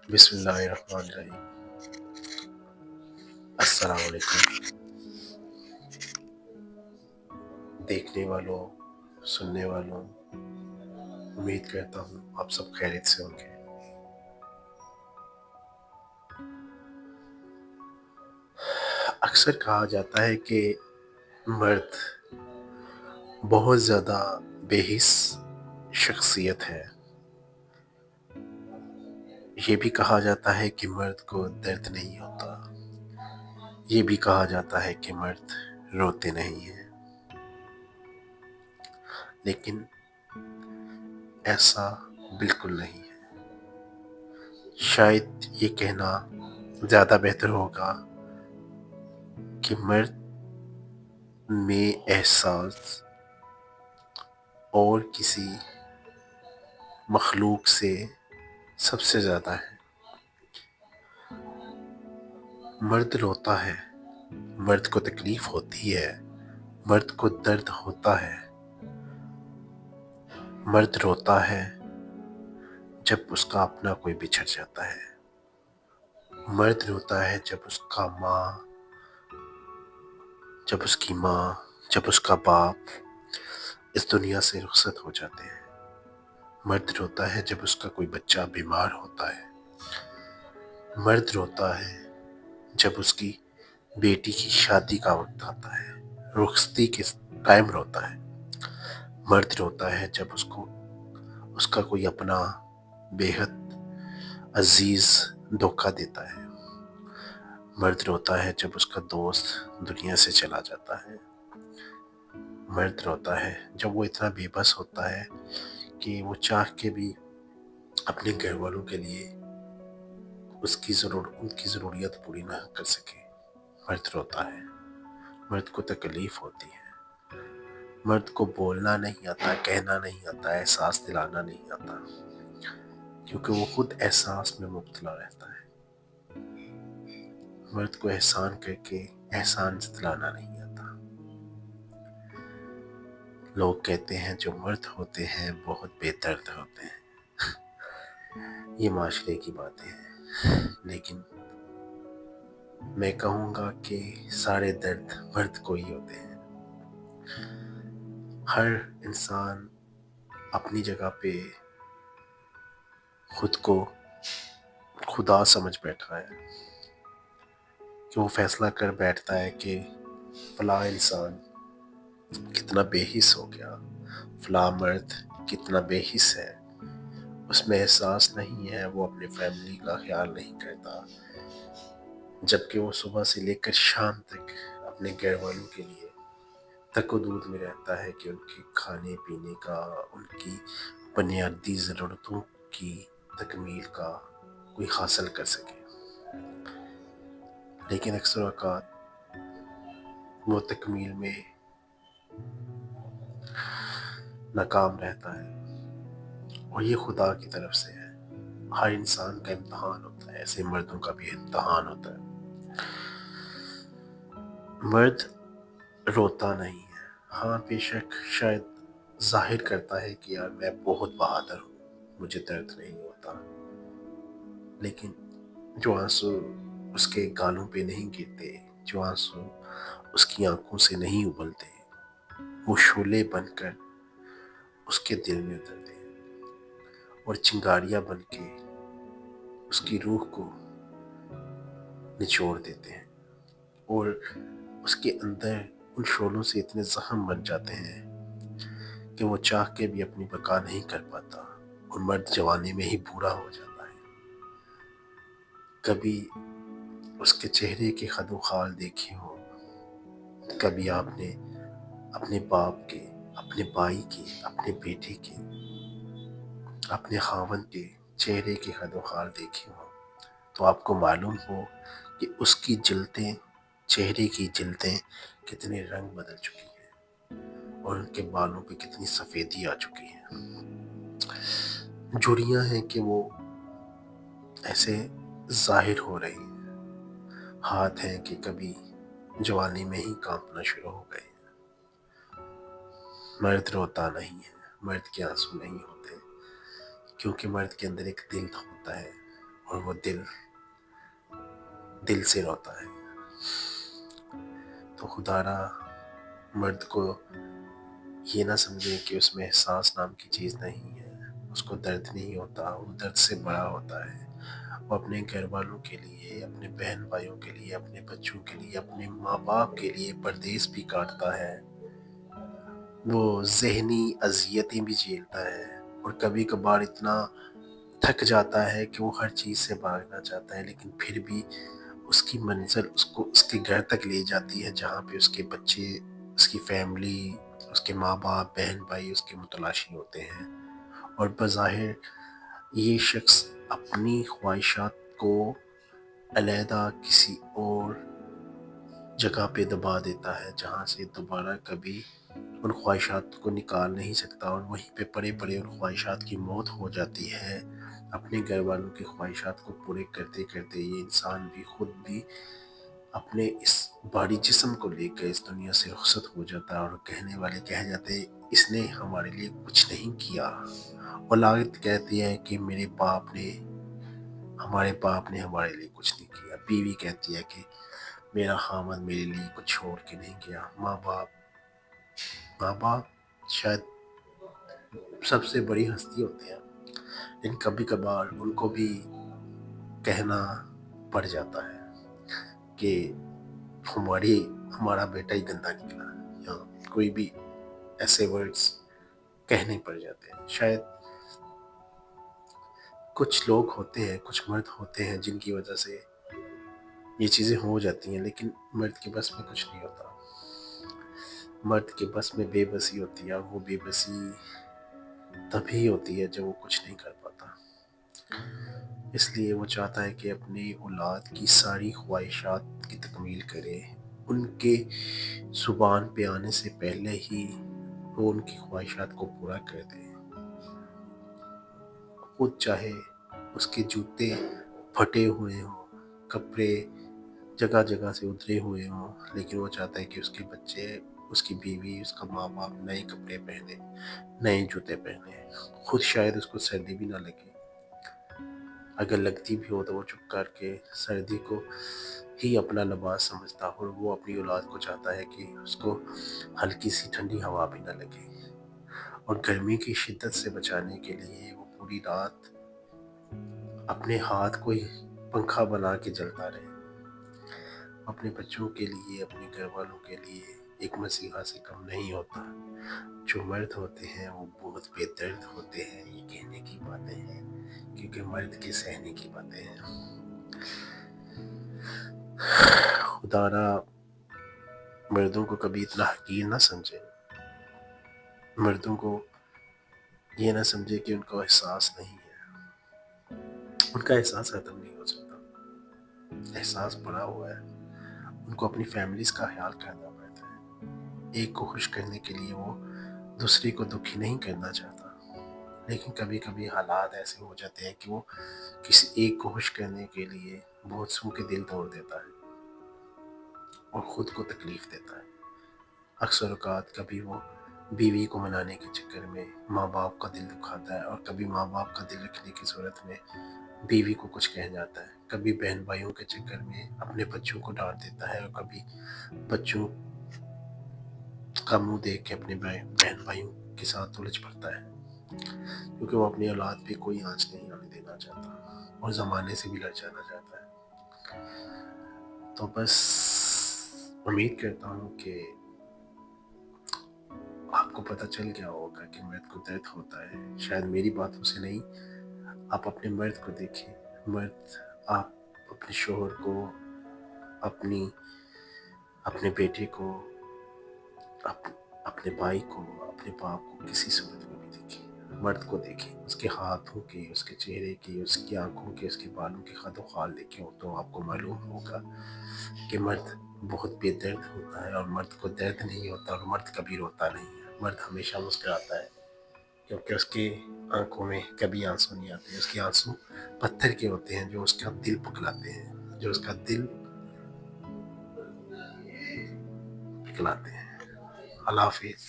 بسم اللہ الرحمن الرحیم۔ السلام علیکم دیکھنے والوں، سننے والوں، امید کرتا ہوں آپ سب خیریت سے ہوں گے۔ اکثر کہا جاتا ہے کہ مرد بہت زیادہ بے حس شخصیت ہے۔ یہ بھی کہا جاتا ہے کہ مرد کو درد نہیں ہوتا، یہ بھی کہا جاتا ہے کہ مرد روتے نہیں ہیں، لیکن ایسا بالکل نہیں ہے۔ شاید یہ کہنا زیادہ بہتر ہوگا کہ مرد میں احساس اور کسی مخلوق سے سب سے زیادہ ہے۔ مرد روتا ہے، مرد کو تکلیف ہوتی ہے، مرد کو درد ہوتا ہے۔ مرد روتا ہے جب اس کا اپنا کوئی بچھڑ جاتا ہے، مرد روتا ہے جب اس کی ماں، جب اس کا باپ اس دنیا سے رخصت ہو جاتے ہیں۔ مرد روتا ہے جب اس کا کوئی بچہ بیمار ہوتا ہے۔ مرد روتا ہے جب اس کی بیٹی کی شادی کا وقت آتا ہے، رخصتی کے ٹائم روتا ہے۔ مرد روتا ہے جب اس کا کوئی اپنا بے حد عزیز دھوکہ دیتا ہے۔ مرد روتا ہے جب اس کا دوست دنیا سے چلا جاتا ہے۔ مرد روتا ہے جب وہ اتنا بے بس ہوتا ہے کہ وہ چاہ کے بھی اپنے گھر والوں کے لیے ان کی ضروریات پوری نہ کر سکے۔ مرد روتا ہے، مرد کو تکلیف ہوتی ہے، مرد کو بولنا نہیں آتا، کہنا نہیں آتا، احساس دلانا نہیں آتا، کیونکہ وہ خود احساس میں مبتلا رہتا ہے۔ مرد کو احسان کر کے احسان جتلانا نہیں آتا۔ لوگ کہتے ہیں جو مرد ہوتے ہیں بہت بے درد ہوتے ہیں۔ یہ معاشرے کی باتیں ہیں، لیکن میں کہوں گا کہ سارے درد مرد کو ہی ہوتے ہیں۔ ہر انسان اپنی جگہ پہ خود کو خدا سمجھ بیٹھا ہے، کہ وہ فیصلہ کر بیٹھتا ہے کہ فلاں انسان کتنا بے حس ہو گیا، فلاں مرد کتنا بے حس ہے، اس میں احساس نہیں ہے، وہ اپنی فیملی کا خیال نہیں کرتا، جبکہ وہ صبح سے لے کر شام تک اپنے گھر والوں کے لیے تک و دود میں رہتا ہے کہ ان کے کھانے پینے کا، ان کی بنیادی ضرورتوں کی تکمیل کا کوئی حاصل کر سکے۔ لیکن اکثر اوقات وہ تکمیل میں ناکام رہتا ہے، اور یہ خدا کی طرف سے ہے۔ ہر انسان کا امتحان ہوتا ہے، ایسے مردوں کا بھی امتحان ہوتا ہے۔ مرد روتا نہیں ہے، ہاں بے شک شاید ظاہر کرتا ہے کہ یار میں بہت بہادر ہوں، مجھے درد نہیں ہوتا، لیکن جو آنسو اس کے گالوں پہ نہیں گرتے، جو آنسو اس کی آنکھوں سے نہیں ابلتے، وہ شعلے بن کر اس کے دل میں اترتے ہیں اور چنگاریاں بن کے اس کی روح کو نچوڑ دیتے ہیں، اور اس کے اندر ان شعلوں سے اتنے زخم بن جاتے ہیں کہ وہ چاہ کے بھی اپنی بقا نہیں کر پاتا، اور مرد جوانی میں ہی بوڑھا ہو جاتا ہے۔ کبھی اس کے چہرے کے خد و خال دیکھے ہو، کبھی آپ نے اپنے باپ کے، اپنے بھائی کے، اپنے بیٹے کے، اپنے خاوند کے چہرے کے خد و خال دیکھے ہو، تو آپ کو معلوم ہو کہ اس کی جلدیں، چہرے کی جلدیں کتنے رنگ بدل چکی ہیں، اور ان کے بالوں پہ کتنی سفیدی آ چکی ہے۔ جڑیاں ہیں کہ وہ ایسے ظاہر ہو رہی ہیں، ہاتھ ہیں کہ کبھی جوانی میں ہی کانپنا شروع ہو گئے۔ مرد روتا نہیں ہے، مرد کے آنسو نہیں ہوتے، کیونکہ مرد کے اندر ایک دل ہوتا ہے، اور وہ دل سے روتا ہے. تو خدا را مرد کو یہ نہ سمجھے کہ اس میں احساس نام کی چیز نہیں ہے، اس کو درد نہیں ہوتا، وہ درد سے بڑا ہوتا ہے. وہ اپنے گھر والوں کے لیے، اپنے بہن بھائیوں کے لیے، اپنے بچوں کے لیے، اپنے ماں باپ کے لیے پردیس بھی کاٹتا ہے، وہ ذہنی اذیتیں بھی جھیلتا ہے، اور کبھی کبھار اتنا تھک جاتا ہے کہ وہ ہر چیز سے بھاگنا چاہتا ہے، لیکن پھر بھی اس کی منزل اس کو اس کے گھر تک لے جاتی ہے جہاں پہ اس کے بچے، اس کی فیملی، اس کے ماں باپ، بہن بھائی اس کے متلاشی ہوتے ہیں. اور بظاہر یہ شخص اپنی خواہشات کو علیحدہ کسی اور جگہ پہ دبا دیتا ہے جہاں سے دوبارہ کبھی ان خواہشات کو نکال نہیں سکتا، اور وہیں پہ پڑے پڑے ان خواہشات کی موت ہو جاتی ہے. اپنے گھر والوں کی خواہشات کو پورے کرتے کرتے یہ انسان بھی خود بھی اپنے اس بھاری جسم کو لے کر اس دنیا سے رخصت ہو جاتا ہے. اور کہنے والے کہہ جاتے ہیں اس نے ہمارے لیے کچھ نہیں کیا. اولاد کہتی ہے کہ ہمارے باپ نے ہمارے لیے کچھ نہیں کیا. بیوی کہتی ہے کہ میرا خاوند میرے لیے کچھ چھوڑ کے نہیں گیا. ماں باپ شاید سب سے بڑی ہستی ہوتے ہیں، لیکن کبھی کبھار ان کو بھی کہنا پڑ جاتا ہے کہ ہمارا بیٹا ہی گندا نکلا، یا کوئی بھی ایسے ورڈز کہنے پڑ جاتے ہیں. شاید کچھ لوگ ہوتے ہیں، کچھ مرد ہوتے ہیں جن کی وجہ سے یہ چیزیں ہو جاتی ہیں، لیکن مرد کے بس میں کچھ نہیں ہوتا. مرد کے بس میں بے بسی ہوتی ہے، اور وہ بے بسی تبھی ہوتی ہے جب وہ کچھ نہیں کر پاتا. اس لیے وہ چاہتا ہے کہ اپنی اولاد کی ساری خواہشات کی تکمیل کرے، ان کے زبان پہ آنے سے پہلے ہی وہ ان کی خواہشات کو پورا کر دے. خود چاہے اس کے جوتے پھٹے ہوئے ہوں، کپڑے جگہ جگہ سے اترے ہوئے ہوں، لیکن وہ چاہتا ہے کہ اس کے بچے، اس کی بیوی، اس کا ماں باپ نئے کپڑے پہنے، نئے جوتے پہنے. خود شاید اس کو سردی بھی نہ لگے، اگر لگتی بھی ہو تو وہ چپ کر کے سردی کو ہی اپنا لباس سمجھتا، اور وہ اپنی اولاد کو چاہتا ہے کہ اس کو ہلکی سی ٹھنڈی ہوا بھی نہ لگے. اور گرمی کی شدت سے بچانے کے لیے وہ پوری رات اپنے ہاتھ کو ہی پنکھا بنا کے جلتا رہے. اپنے بچوں کے لیے، اپنے گھر والوں کے لیے ایک مسیحا سے کم نہیں ہوتا. جو مرد ہوتے ہیں وہ بہت بے درد ہوتے ہیں. یہ کہنے کی باتیں ہیں کیونکہ مرد کے سہنے کی باتیں ہیں. خدا را مردوں کو کبھی اتنا حقیر نہ سمجھے، مردوں کو یہ نہ سمجھے کہ ان کا احساس نہیں ہے. ان کا احساس ختم نہیں ہو سکتا، احساس پڑا ہوا ہے. ان کو اپنی فیملیز کا خیال کرنا پڑتا ہے. ایک کو خوش کرنے کے لیے وہ دوسرے کو دکھی نہیں کرنا چاہتا، لیکن کبھی کبھی حالات ایسے ہو جاتے ہیں کہ وہ کسی ایک کو خوش کرنے کے لیے بہت سو کے دل توڑ دیتا ہے اور خود کو تکلیف دیتا ہے. اکثر اوقات کبھی وہ بیوی کو منانے کے چکر میں ماں باپ کا دل دکھاتا ہے، اور کبھی ماں باپ کا دل رکھنے کی صورت میں بیوی کو کچھ کہہ جاتا ہے. کبھی بہن بھائیوں کے چکر میں اپنے بچوں کو ڈانٹ دیتا ہے، اور کبھی بچوں کا منہ دیکھ کے اپنے بہن بھائیوں کے ساتھ الجھ پڑتا ہے، کیونکہ وہ اپنی اولاد پہ کوئی آنچ نہیں آنے دینا چاہتا اور زمانے سے بھی لڑ جانا چاہتا ہے. تو بس امید کرتا ہوں کہ آپ کو پتہ چل گیا ہوگا کہ مرد کو درد ہوتا ہے. شاید میری باتوں سے نہیں، آپ اپنے مرد کو دیکھیں. آپ اپنے شوہر کو، اپنے بیٹے کو، اپنے بھائی کو، اپنے باپ کو کسی صورت میں بھی دیکھیں. مرد کو دیکھیں، اس کے ہاتھوں کے، اس کے چہرے کے، اس کی آنکھوں کے، اس کے بالوں کے خد و خال دیکھیں تو آپ کو معلوم ہوگا کہ مرد بہت بے درد ہوتا ہے، اور مرد کو درد نہیں ہوتا، اور مرد کبھی روتا نہیں ہے. مرد ہمیشہ مسکراتا ہے، کیونکہ اس کے آنکھوں میں کبھی آنسو نہیں آتے. اس کے آنسو پتھر کے ہوتے ہیں جو اس کا دل پگلاتے ہیں، جو اس کا دل پگلاتے ہیں. اللہ حافظ.